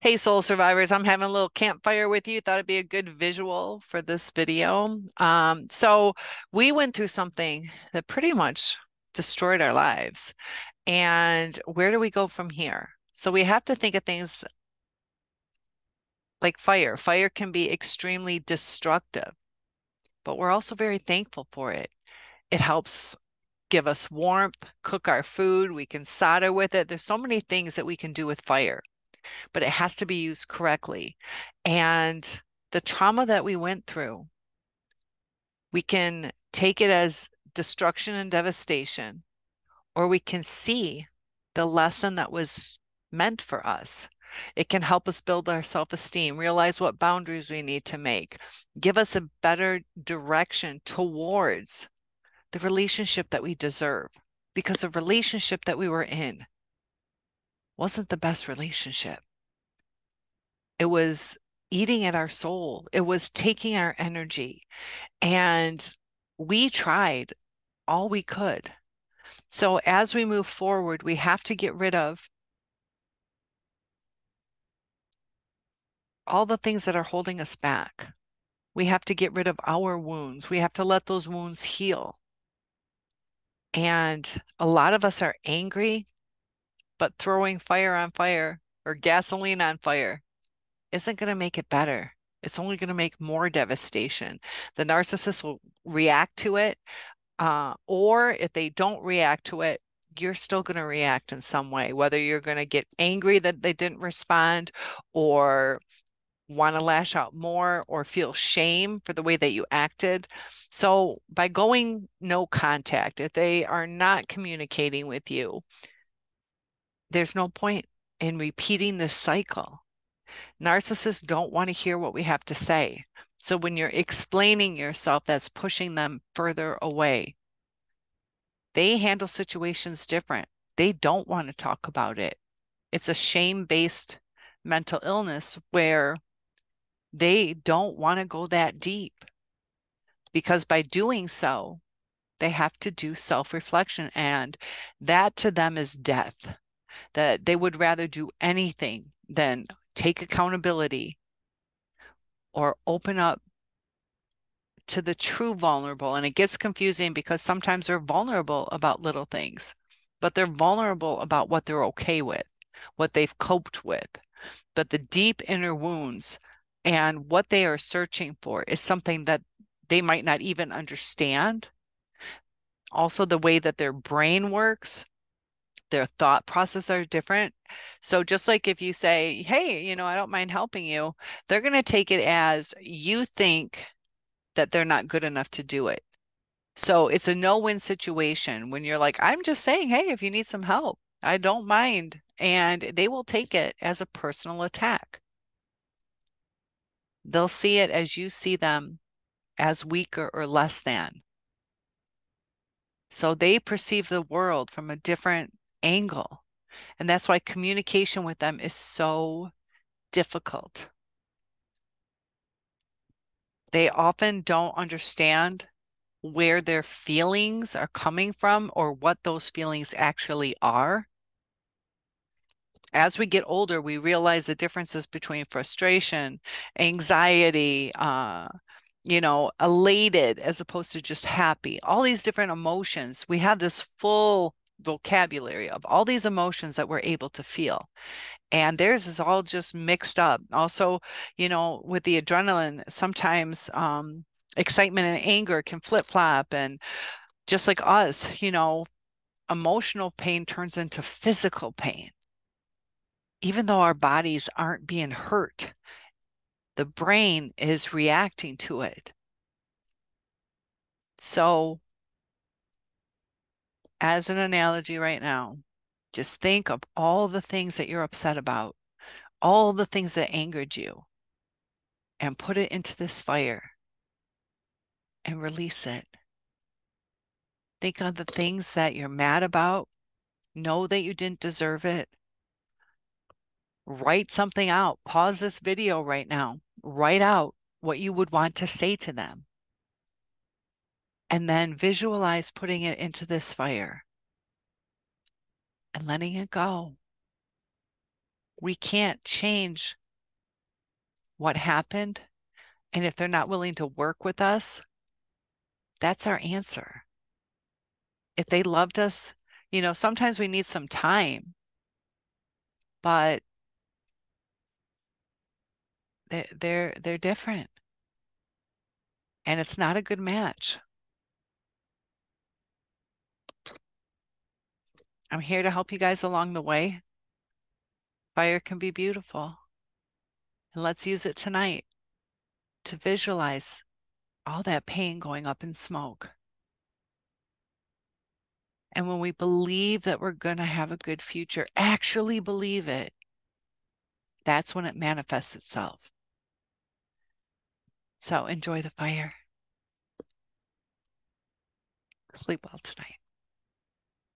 Hey, soul survivors, I'm having a little campfire with you. Thought it'd be a good visual for this video. So we went through something that pretty much destroyed our lives. And where do we go from here? So we have to think of things like fire. Fire can be extremely destructive, but we're also very thankful for it. It helps give us warmth, cook our food, we can solder with it. There's so many things that we can do with fire, but it has to be used correctly. And the trauma that we went through, we can take it as destruction and devastation, or we can see the lesson that was meant for us. It can help us build our self-esteem, realize what boundaries we need to make, give us a better direction towards the relationship that we deserve. Because the relationship that we were in wasn't the best relationship. It was eating at our soul. It was taking our energy. And we tried all we could. So as we move forward, we have to get rid of all the things that are holding us back. We have to get rid of our wounds. We have to let those wounds heal. And a lot of us are angry, but throwing fire on fire or gasoline on fire isn't going to make it better. It's only going to make more devastation. The narcissist will react to it, or if they don't react to it, you're still going to react in some way, whether you're going to get angry that they didn't respond, or want to lash out more, or feel shame for the way that you acted. So, by going no contact, if they are not communicating with you, there's no point in repeating this cycle. Narcissists don't want to hear what we have to say. So when you're explaining yourself, that's pushing them further away. They handle situations different. They don't want to talk about it. It's a shame-based mental illness where they don't want to go that deep because by doing so, they have to do self-reflection, and that to them is death. That they would rather do anything than take accountability or open up to the true vulnerable. And it gets confusing because sometimes they're vulnerable about little things, but they're vulnerable about what they're okay with, what they've coped with. But the deep inner wounds and what they are searching for is something that they might not even understand. Also, the way that their brain works, their thought process are different. So just like if you say, hey, I don't mind helping you, they're going to take it as you think that they're not good enough to do it. So it's a no-win situation when you're like, I'm just saying, hey, if you need some help, I don't mind. And they will take it as a personal attack. They'll see it as you see them as weaker or less than. So they perceive the world from a different angle. And that's why communication with them is so difficult. They often don't understand where their feelings are coming from or what those feelings actually are. As we get older, we realize the differences between frustration, anxiety, elated as opposed to just happy. All these different emotions, we have this full vocabulary of all these emotions that we're able to feel. And theirs is all just mixed up. Also, with the adrenaline, sometimes excitement and anger can flip-flop. And just like us, emotional pain turns into physical pain. Even though our bodies aren't being hurt, the brain is reacting to it. So, as an analogy right now, just think of all the things that you're upset about, all the things that angered you, and put it into this fire and release it. Think of the things that you're mad about. Know that you didn't deserve it. Write something out. Pause this video right now. Write out what you would want to say to them. And then visualize putting it into this fire and letting it go. We can't change what happened. And if they're not willing to work with us, that's our answer. If they loved us, sometimes we need some time, but they're different. And it's not a good match. I'm here to help you guys along the way. Fire can be beautiful. And let's use it tonight to visualize all that pain going up in smoke. And when we believe that we're going to have a good future, actually believe it, that's when it manifests itself. So enjoy the fire. Sleep well tonight.